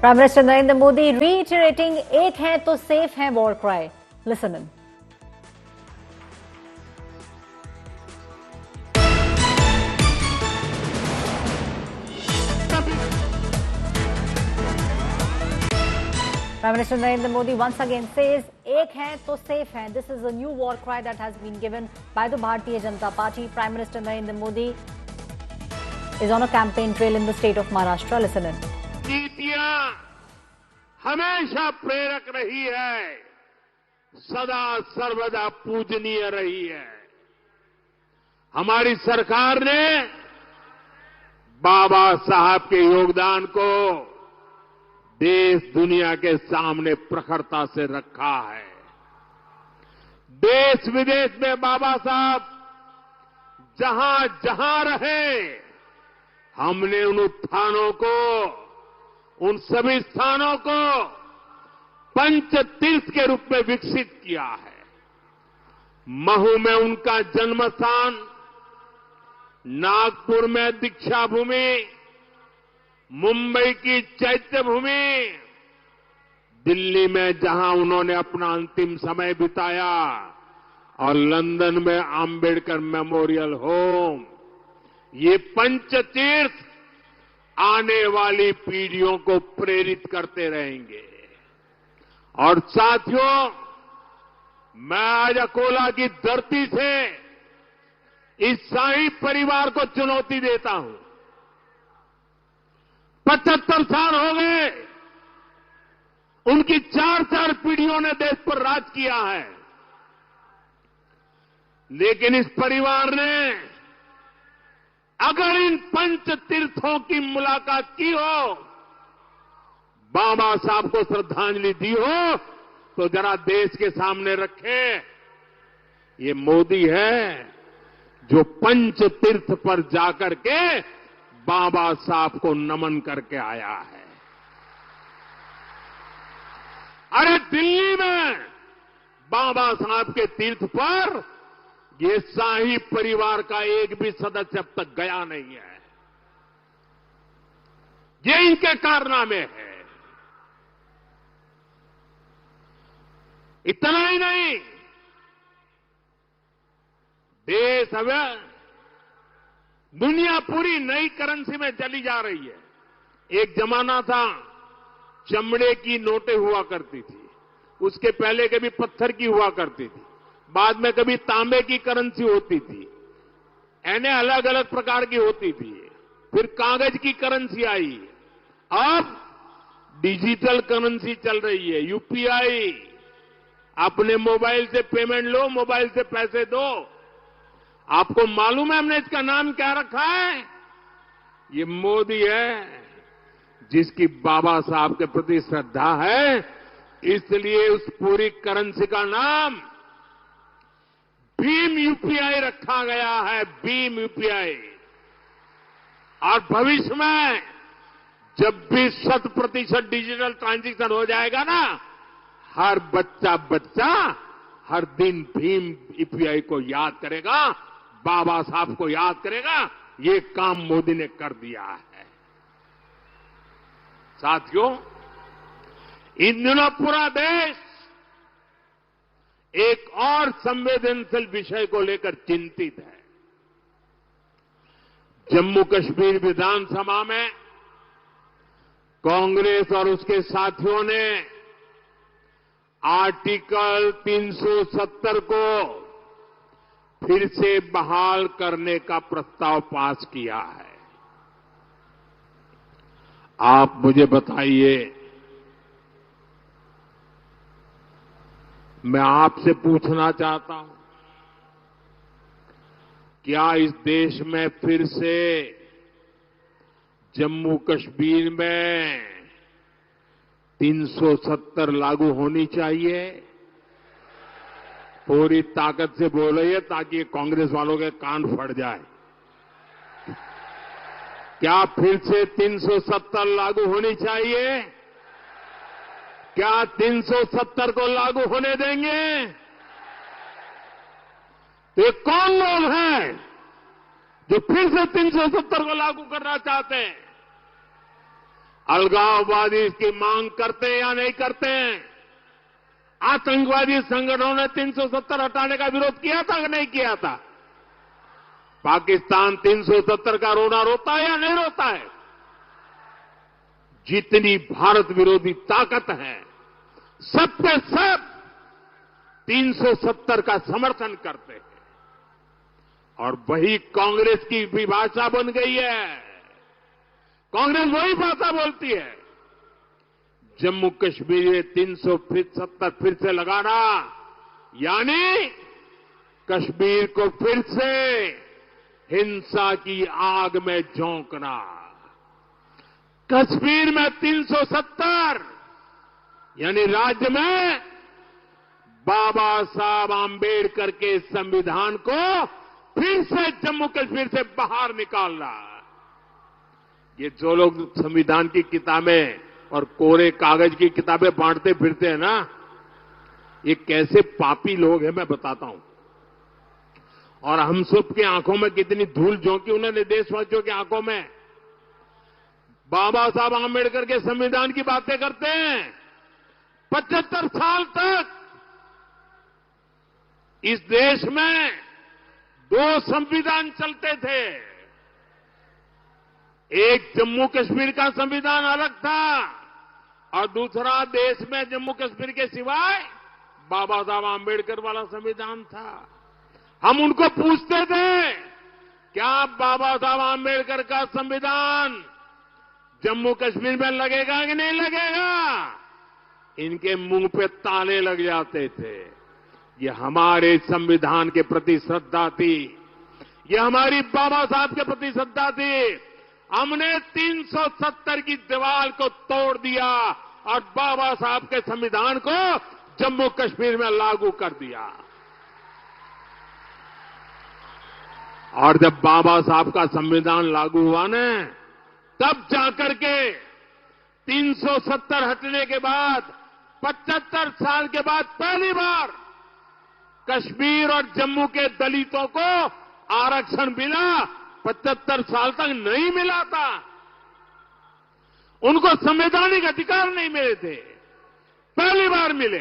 Prime Minister Narendra Modi reiterating "एक है तो safe है" war cry. Listen in. Prime Minister Narendra Modi once again says "एक है तो safe है." This is a new war cry that has been given by the Bharatiya Janata Party. Prime Minister Narendra Modi is on a campaign trail in the state of Maharashtra. Listen in. नीतियां हमेशा प्रेरक रही है, सदा सर्वदा पूजनीय रही है। हमारी सरकार ने बाबा साहब के योगदान को देश दुनिया के सामने प्रखरता से रखा है। देश विदेश में बाबा साहब जहां जहां रहे, हमने उन उत्थानों को, उन सभी स्थानों को पंच तीर्थ के रूप में विकसित किया है। महू में उनका जन्म स्थान, नागपुर में दीक्षा भूमि, मुंबई की चैत्य भूमि, दिल्ली में जहां उन्होंने अपना अंतिम समय बिताया, और लंदन में आंबेडकर मेमोरियल होम, ये पंच तीर्थ आने वाली पीढ़ियों को प्रेरित करते रहेंगे। और साथियों, मैं आज अकोला की धरती से इस शाही परिवार को चुनौती देता हूं। 75 साल हो गए, उनकी 4 पीढ़ियों ने देश पर राज किया है, लेकिन इस परिवार ने अगर इन पंच तीर्थों की मुलाकात की हो, बाबा साहब को श्रद्धांजलि दी हो, तो जरा देश के सामने रखें, ये मोदी है जो पंच तीर्थ पर जाकर के बाबा साहब को नमन करके आया है। अरे दिल्ली में बाबा साहब के तीर्थ पर ये शाही परिवार का एक भी सदस्य अब तक गया नहीं है। ये इनके कारनामे है। इतना ही नहीं, देश अब दुनिया पूरी नई करेंसी में चली जा रही है। एक जमाना था चमड़े की नोटें हुआ करती थी, उसके पहले कभी पत्थर की हुआ करती थी, बाद में कभी तांबे की करेंसी होती थी, यानी अलग अलग प्रकार की होती थी। फिर कागज की करेंसी आई, अब डिजिटल करेंसी चल रही है, यूपीआई। अपने मोबाइल से पेमेंट लो, मोबाइल से पैसे दो। आपको मालूम है हमने इसका नाम क्या रखा है? ये मोदी है, जिसकी बाबा साहब के प्रति श्रद्धा है, इसलिए उस पूरी करेंसी का नाम भीम यूपीआई रखा गया है, भीम यूपीआई। और भविष्य में जब भी 100% डिजिटल ट्रांजैक्शन हो जाएगा ना, हर बच्चा हर दिन भीम यूपीआई को याद करेगा, बाबा साहब को याद करेगा। ये काम मोदी ने कर दिया है। साथियों, इन दिनों पूरा देश एक और संवेदनशील विषय को लेकर चिंतित है। जम्मू कश्मीर विधानसभा में कांग्रेस और उसके साथियों ने आर्टिकल 370 को फिर से बहाल करने का प्रस्ताव पास किया है। आप मुझे बताइए, मैं आपसे पूछना चाहता हूं, क्या इस देश में फिर से जम्मू कश्मीर में 370 लागू होनी चाहिए? पूरी ताकत से बोलिए ताकि कांग्रेस वालों के कान फट जाए। क्या फिर से 370 लागू होनी चाहिए? क्या 370 को लागू होने देंगे? तो ये कौन लोग हैं जो फिर से 370 को लागू करना चाहते हैं? अलगाववादी इसकी मांग करते हैं या नहीं करते हैं? आतंकवादी संगठनों ने 370 हटाने का विरोध किया था कि नहीं किया था? पाकिस्तान 370 का रोना रोता है या नहीं रोता है? जितनी भारत विरोधी ताकत है, सब पे सब 370 का समर्थन करते हैं। और वही कांग्रेस की भी भाषा बन गई है। कांग्रेस वही भाषा बोलती है। जम्मू कश्मीर में 370 फिर से लगाना यानी कश्मीर को फिर से हिंसा की आग में झोंकना। कश्मीर में 370 यानी राज्य में बाबा साहब आंबेडकर के संविधान को फिर से जम्मू कश्मीर से बाहर निकालना। ये जो लोग संविधान की किताबें और कोरे कागज की किताबें बांटते फिरते हैं ना, ये कैसे पापी लोग हैं मैं बताता हूं। और हम सब की आंखों में कितनी धूल झोंकी उन्होंने देशवासियों की आंखों में। बाबा साहब आंबेडकर के संविधान की बातें करते हैं। 75 साल तक इस देश में 2 संविधान चलते थे। एक जम्मू कश्मीर का संविधान अलग था और दूसरा देश में जम्मू कश्मीर के सिवाय बाबा साहब आंबेडकर वाला संविधान था। हम उनको पूछते थे, क्या बाबा साहब आंबेडकर का संविधान जम्मू कश्मीर में लगेगा कि नहीं लगेगा? इनके मुंह पे ताले लग जाते थे। ये हमारे संविधान के प्रति श्रद्धा थी, ये हमारी बाबा साहब के प्रति श्रद्धा थी। हमने 370 की दीवार को तोड़ दिया और बाबा साहब के संविधान को जम्मू कश्मीर में लागू कर दिया। और जब बाबा साहब का संविधान लागू हुआ न, तब जाकर के 370 हटने के बाद 75 साल के बाद पहली बार कश्मीर और जम्मू के दलितों को आरक्षण मिला। 75 साल तक नहीं मिला था। उनको संवैधानिक अधिकार नहीं मिले थे, पहली बार मिले।